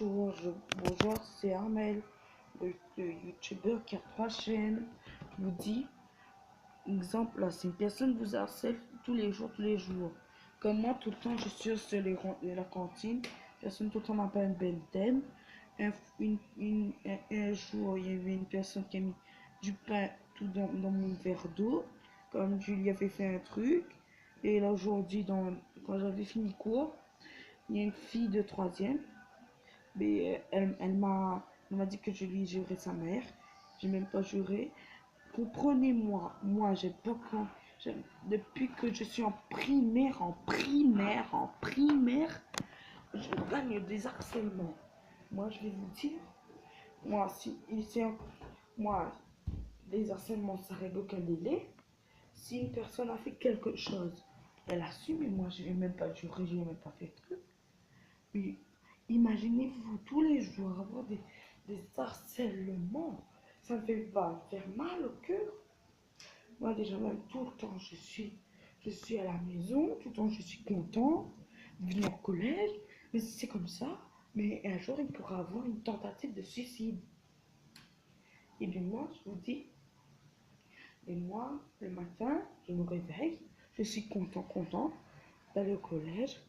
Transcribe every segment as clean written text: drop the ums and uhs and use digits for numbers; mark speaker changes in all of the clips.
Speaker 1: Bonjour, c'est Armel, le youtubeur qui a 3 chaînes. Je vous dis, exemple, là, c'est une personne vous harcèle tous les jours. Comme moi, tout le temps, je suis sur la cantine. Personne tout le temps m'appelle Benten. Un jour, il y avait une personne qui a mis du pain tout dans mon verre d'eau, comme je lui avais fait un truc. Et là, aujourd'hui, quand j'avais fini cours, il y a une fille de troisième. Mais elle m'a dit que je lui jurais sa mère. J'ai même pas juré. Comprenez-moi, moi, j'ai pas quand. Depuis que je suis en primaire, je gagne des harcèlements. Moi, je vais vous dire, moi, si, ici, moi, les harcèlements, ça règle aucun délai. Si une personne a fait quelque chose, elle assume, et moi, je vais même pas jurer, je vais même pas fait de truc. Mais imaginez-vous tous les jours avoir des harcèlements. Ça va me faire mal au cœur. Moi déjà même tout le temps je suis à la maison, tout le temps je suis content de venir au collège. Mais si c'est comme ça, mais un jour il pourra avoir une tentative de suicide. Et bien moi je vous dis, et moi le matin je me réveille, je suis content d'aller au collège.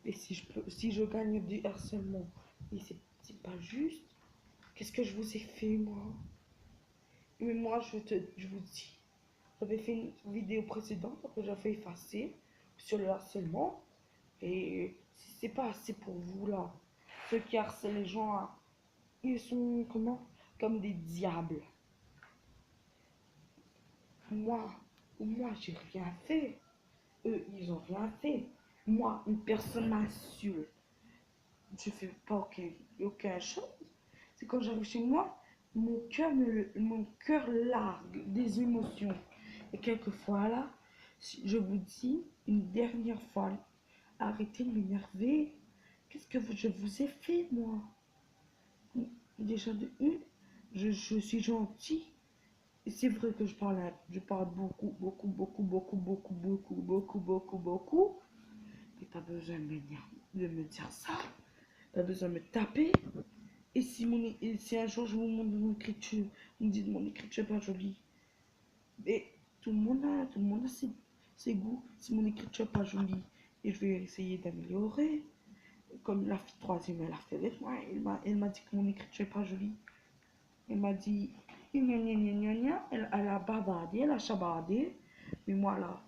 Speaker 1: Et si je gagne du harcèlement, et c'est pas juste, qu'est-ce que je vous ai fait, moi? Mais moi, je vous dis, j'avais fait une vidéo précédente que j'avais effacée sur le harcèlement. Et si c'est pas assez pour vous, là, ceux qui harcèlent les gens, là, ils sont comment? Comme des diables. Moi, moi, j'ai rien fait. Eux, ils ont rien fait. Moi, une personne m'insulte. Je fais pas aucun chose. C'est quand j'arrive chez moi, mon cœur largue des émotions. Et quelquefois là, je vous dis une dernière fois, arrêtez de m'énerver. Qu'est-ce que je vous ai fait, moi? Déjà de une, je suis gentil. Et c'est vrai que je parle beaucoup. Mais t'as besoin de me dire ça. T'as besoin de me taper. Et si un jour je vous montre mon écriture, vous me dites mon écriture n'est pas jolie, mais tout le monde a ses goûts. Si mon écriture n'est pas jolie, et je vais essayer d'améliorer, comme la fille troisième, elle a fait avec moi, elle m'a dit que mon écriture n'est pas jolie. Elle m'a dit, elle a bavardé, elle a chabardé, mais moi là,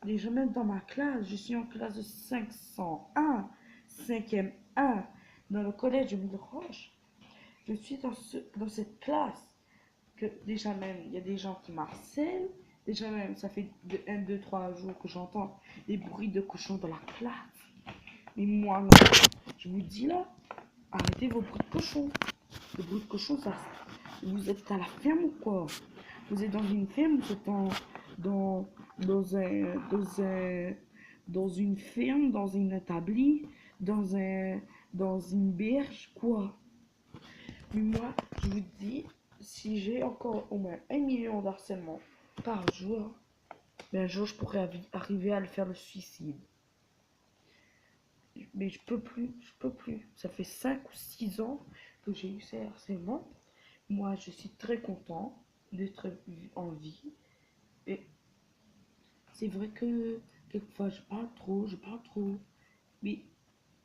Speaker 1: déjà même dans ma classe, je suis en classe de 501, 5e 1, dans le collège de Mille-Roches. Je suis dans cette classe que déjà même, il y a des gens qui m'harcèlent. Déjà même, ça fait 1, 2, 3 jours que j'entends des bruits de cochons dans la classe. Mais moi, non. Je vous dis là, arrêtez vos bruits de cochons. Le bruit de cochon, ça, vous êtes à la ferme ou quoi? Vous êtes dans une ferme, vous êtes dans, dans une ferme, dans une établie, dans une berge, quoi? Mais moi, je vous dis, si j'ai encore au moins 1 million d'harcèlements par jour, ben un jour je pourrais arriver à le faire le suicide. Mais je peux plus. Ça fait 5 ou 6 ans que j'ai eu ces harcèlements. Moi, je suis très content d'être en vie. Et c'est vrai que quelquefois je parle trop. Mais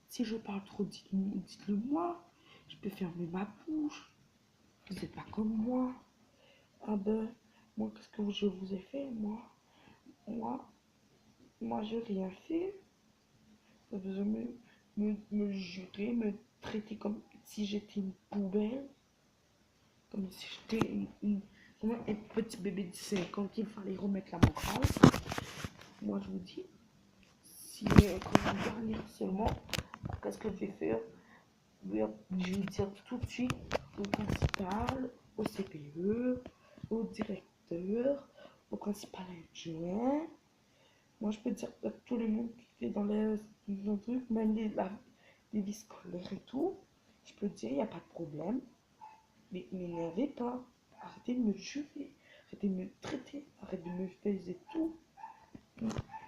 Speaker 1: si je parle trop, dites-le moi. Je peux fermer ma bouche. Vous n'êtes pas comme moi. Ah ben, moi, qu'est-ce que je vous ai fait, moi? Moi, moi, j'ai rien fait. Vous besoin de me jurer, me traiter comme si j'étais une poubelle. Comme si j'étais comme un petit bébé de 5 ans qu'il fallait remettre la morale. Moi, je vous dis, si quand vous dernier seulement, qu'est-ce que je vais faire? Je vais dire tout de suite au principal, au CPE, au directeur, au principal adjoint. Moi, je peux dire à tout le monde qui fait dans les trucs, même les vies scolaires et tout, je peux dire, il n'y a pas de problème. Mais m'énervez pas. Arrêtez de me juger. Arrêtez de me traiter. Arrêtez de me faire tout.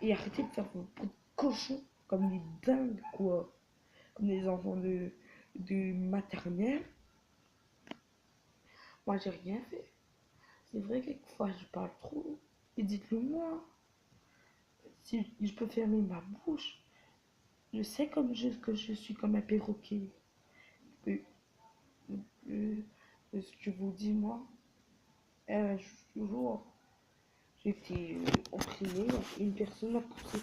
Speaker 1: Et arrêtez de faire vos cochons comme des dingues, quoi. Comme des enfants de maternelle. Moi, j'ai rien fait. C'est vrai, quelquefois, je parle trop. Et dites-le moi. Si je peux fermer ma bouche, je sais que je suis comme un perroquet. Euh, euh, Ce que je vous dis, moi, un jour, j'étais opprimée, une personne m'a poussé.